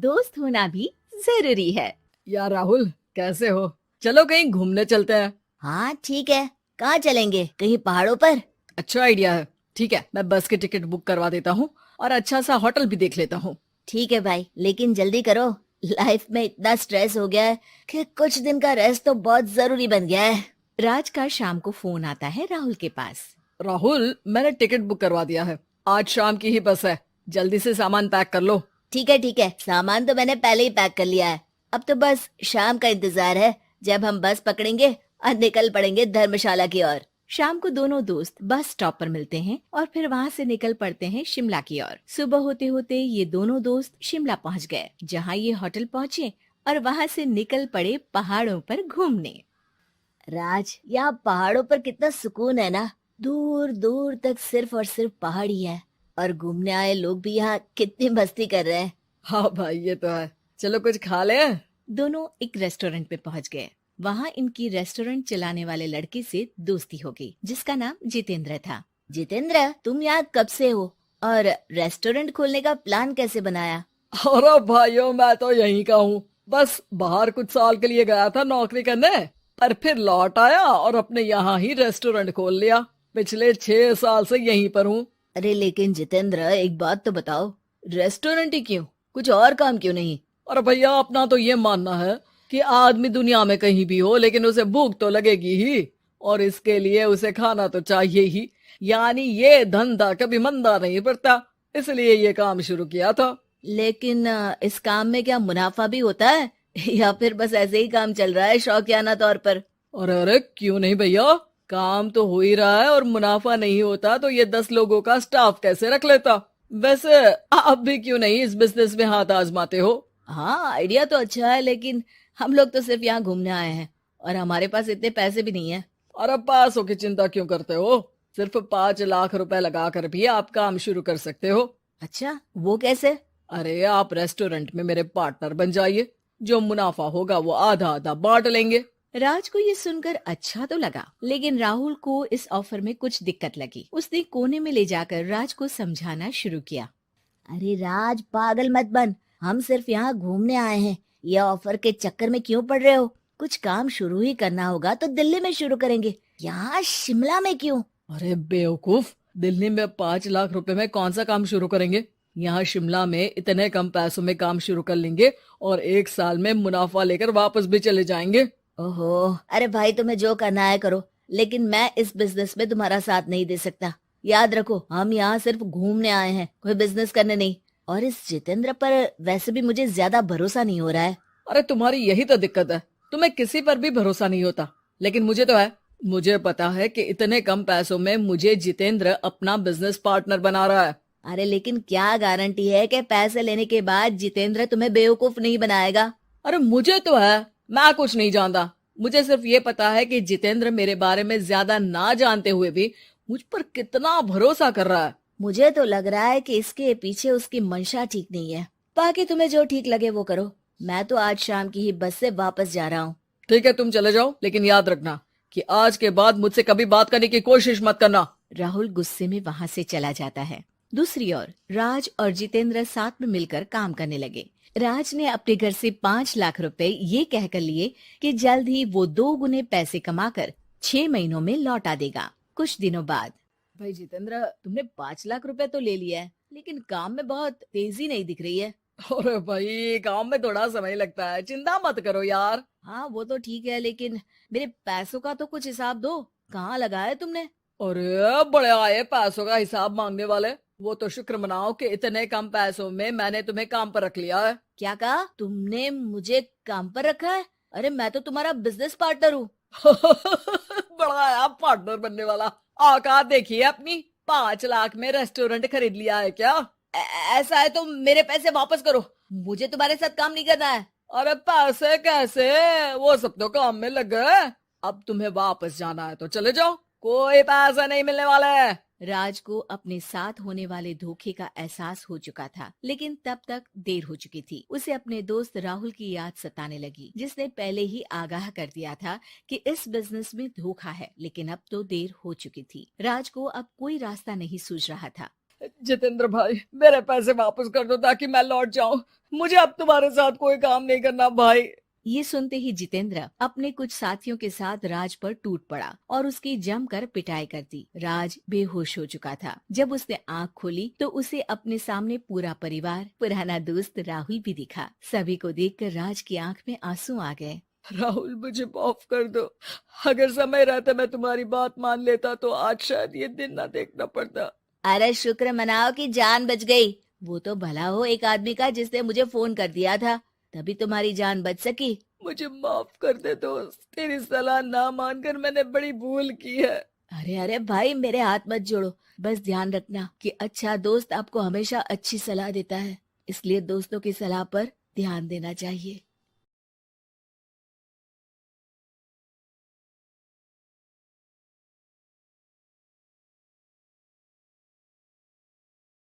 दोस्त होना भी जरूरी है। यार राहुल, कैसे हो? चलो कहीं घूमने चलते हैं। हाँ ठीक है, कहाँ चलेंगे? कहीं पहाड़ों पर? अच्छा आइडिया है। ठीक है, मैं बस की टिकट बुक करवा देता हूँ और अच्छा सा होटल भी देख लेता हूँ। ठीक है भाई, लेकिन जल्दी करो। लाइफ में इतना स्ट्रेस हो गया है कि कुछ दिन का रेस्ट तो बहुत जरूरी बन गया है। राज का शाम को फोन आता है राहुल के पास। राहुल, मैंने टिकट बुक करवा दिया है। आज शाम की ही बस है। जल्दी से सामान पैक कर लो। ठीक है, सामान तो मैंने पहले ही पैक कर लिया है। अब तो बस शाम का इंतजार है, जब हम बस पकड़ेंगे और निकल पड़ेंगे धर्मशाला की ओर। शाम को दोनों दोस्त बस स्टॉप पर मिलते हैं और फिर वहाँ से निकल पड़ते हैं शिमला की ओर। सुबह होते होते ये दोनों दोस्त शिमला पहुँच गए, जहाँ ये होटल पहुँचे और वहाँ से निकल पड़े पहाड़ों पर घूमने। राज, यहाँ पहाड़ों पर कितना सुकून है ना। दूर दूर तक सिर्फ और सिर्फ पहाड़ ही है, और घूमने आए लोग भी यहाँ कितनी मस्ती कर रहे हैं। हाँ भाई, ये तो है। चलो कुछ खा ले। दोनों एक रेस्टोरेंट में पहुँच गए। वहाँ इनकी रेस्टोरेंट चलाने वाले लड़के से दोस्ती हो गई, जिसका नाम जितेंद्र था। जितेंद्र, तुम यहाँ कब से हो और रेस्टोरेंट खोलने का प्लान कैसे बनाया? अरे भाइयों, मैं तो यहीं का हूँ। बस बाहर कुछ साल के लिए गया था नौकरी करने, पर फिर लौट आया और अपने यहाँ ही रेस्टोरेंट खोल लिया। पिछले 6 साल से यहीं पर हूँ। अरे लेकिन जितेंद्र, एक बात तो बताओ, रेस्टोरेंट ही क्यों? कुछ और काम क्यों नहीं? और भैया, अपना तो ये मानना है कि आदमी दुनिया में कहीं भी हो, लेकिन उसे भूख तो लगेगी ही, और इसके लिए उसे खाना तो चाहिए ही। यानी ये धंधा कभी मंदा नहीं पड़ता, इसलिए ये काम शुरू किया था। लेकिन इस काम में क्या मुनाफा भी होता है या फिर बस ऐसे ही काम चल रहा है शौकियाना तौर पर? अरे अरे, क्यों नहीं भैया, काम तो हो ही रहा है, और मुनाफा नहीं होता तो ये 10 लोगों का स्टाफ कैसे रख लेता। वैसे आप भी क्यों नहीं इस बिजनेस में हाथ आजमाते हो? हाँ, आइडिया तो अच्छा है, लेकिन हम लोग तो सिर्फ यहाँ घूमने आए हैं और हमारे पास इतने पैसे भी नहीं है। और अब पैसों की चिंता क्यों करते हो? सिर्फ 5 लाख रुपए लगाकर भी आप काम शुरू कर सकते हो। अच्छा, वो कैसे? अरे, आप रेस्टोरेंट में मेरे पार्टनर बन जाइए। जो मुनाफा होगा वो आधा आधा बांट लेंगे। राज को ये सुनकर अच्छा तो लगा, लेकिन राहुल को इस ऑफर में कुछ दिक्कत लगी। उसने कोने में ले जाकर राज को समझाना शुरू किया। अरे राज, पागल मत बन। हम सिर्फ यहाँ घूमने आए हैं, ये ऑफर के चक्कर में क्यों पड़ रहे हो? कुछ काम शुरू ही करना होगा तो दिल्ली में शुरू करेंगे, यहाँ शिमला में क्यों? अरे बेवकूफ, दिल्ली में 5 लाख रुपए में कौन सा काम शुरू करेंगे? यहाँ शिमला में इतने कम पैसों में काम शुरू कर लेंगे और 1 साल में मुनाफा लेकर वापस भी चले जाएंगे। ओहो, अरे भाई, तुम्हें जो करना है करो, लेकिन मैं इस बिजनेस में तुम्हारा साथ नहीं दे सकता। याद रखो, हम यहाँ सिर्फ घूमने आए हैं, कोई बिजनेस करने नहीं। और इस जितेंद्र पर वैसे भी मुझे ज्यादा भरोसा नहीं हो रहा है। अरे तुम्हारी यही तो दिक्कत है, तुम्हें किसी पर भी भरोसा नहीं होता, लेकिन मुझे तो है। मुझे पता है कि इतने कम पैसों में मुझे जितेंद्र अपना बिजनेस पार्टनर बना रहा है। अरे लेकिन क्या गारंटी है कि पैसे लेने के बाद जितेंद्र तुम्हें बेवकूफ नहीं बनाएगा? अरे मुझे तो है, मैं कुछ नहीं जानता। मुझे सिर्फ ये पता है कि जितेंद्र मेरे बारे में ज्यादा ना जानते हुए भी मुझ पर कितना भरोसा कर रहा है। मुझे तो लग रहा है कि इसके पीछे उसकी मंशा ठीक नहीं है। बाकी तुम्हें जो ठीक लगे वो करो। मैं तो आज शाम की ही बस से वापस जा रहा हूँ। ठीक है, तुम चले जाओ, लेकिन याद रखना कि आज के बाद मुझसे कभी बात करने की कोशिश मत करना। राहुल गुस्से में वहाँ से चला जाता है। दूसरी ओर राज और जितेंद्र साथ में मिलकर काम करने लगे। राज ने अपने घर से 5 लाख रुपए ये कहकर लिए कि जल्द ही वो 2 गुने पैसे कमाकर 6 महीनों में लौटा देगा। कुछ दिनों बाद, भाई जितेंद्र, तुमने 5 लाख रुपए तो ले लिया है, लेकिन काम में बहुत तेजी नहीं दिख रही है। अरे भाई, काम में थोड़ा समय लगता है, चिंता मत करो यार। हाँ वो तो ठीक है, लेकिन मेरे पैसों का तो कुछ हिसाब दो। कहाँ लगाया तुमने? अरे बड़े आए पैसों का हिसाब मांगने वाले। वो तो शुक्र मनाओ कि इतने कम पैसों में मैंने तुम्हें काम पर रख लिया है। क्या कहा? तुमने मुझे काम पर रखा है? अरे मैं तो तुम्हारा बिजनेस पार्टनर हूँ। बड़ा आया पार्टनर बनने वाला। औकात देखिए अपनी, 5 लाख में रेस्टोरेंट खरीद लिया है क्या? ऐसा है तो मेरे पैसे वापस करो, मुझे तुम्हारे साथ काम नहीं करना है। अरे पैसे कैसे, वो सब तो काम में लग गए। अब तुम्हें वापस जाना है तो चले जाओ, कोई पैसा नहीं मिलने वाला है। राज को अपने साथ होने वाले धोखे का एहसास हो चुका था, लेकिन तब तक देर हो चुकी थी। उसे अपने दोस्त राहुल की याद सताने लगी, जिसने पहले ही आगाह कर दिया था कि इस बिजनेस में धोखा है, लेकिन अब तो देर हो चुकी थी। राज को अब कोई रास्ता नहीं सूझ रहा था। जितेंद्र भाई, मेरे पैसे वापस कर दो ताकि मैं लौट जाऊं। मुझे अब तुम्हारे साथ कोई काम नहीं करना भाई। ये सुनते ही जितेंद्र अपने कुछ साथियों के साथ राज पर टूट पड़ा और उसकी जमकर पिटाई कर दी। राज बेहोश हो चुका था। जब उसने आंख खोली तो उसे अपने सामने पूरा परिवार, पुराना दोस्त राहुल भी दिखा। सभी को देखकर राज की आंख में आंसू आ गए। राहुल, मुझे माफ कर दो। अगर समय रहता मैं तुम्हारी बात मान लेता तो आज शायद ये दिन ना देखना पड़ता। अरे शुक्र मनाओ कि जान बच गई। वो तो भला हो एक आदमी का जिसने मुझे फोन कर दिया था, तभी तुम्हारी जान बच सकी। मुझे माफ कर दे दोस्त, तेरी सलाह ना मानकर मैंने बड़ी भूल की है। अरे अरे भाई, मेरे हाथ मत जोड़ो। बस ध्यान रखना कि अच्छा दोस्त आपको हमेशा अच्छी सलाह देता है, इसलिए दोस्तों की सलाह पर ध्यान देना चाहिए।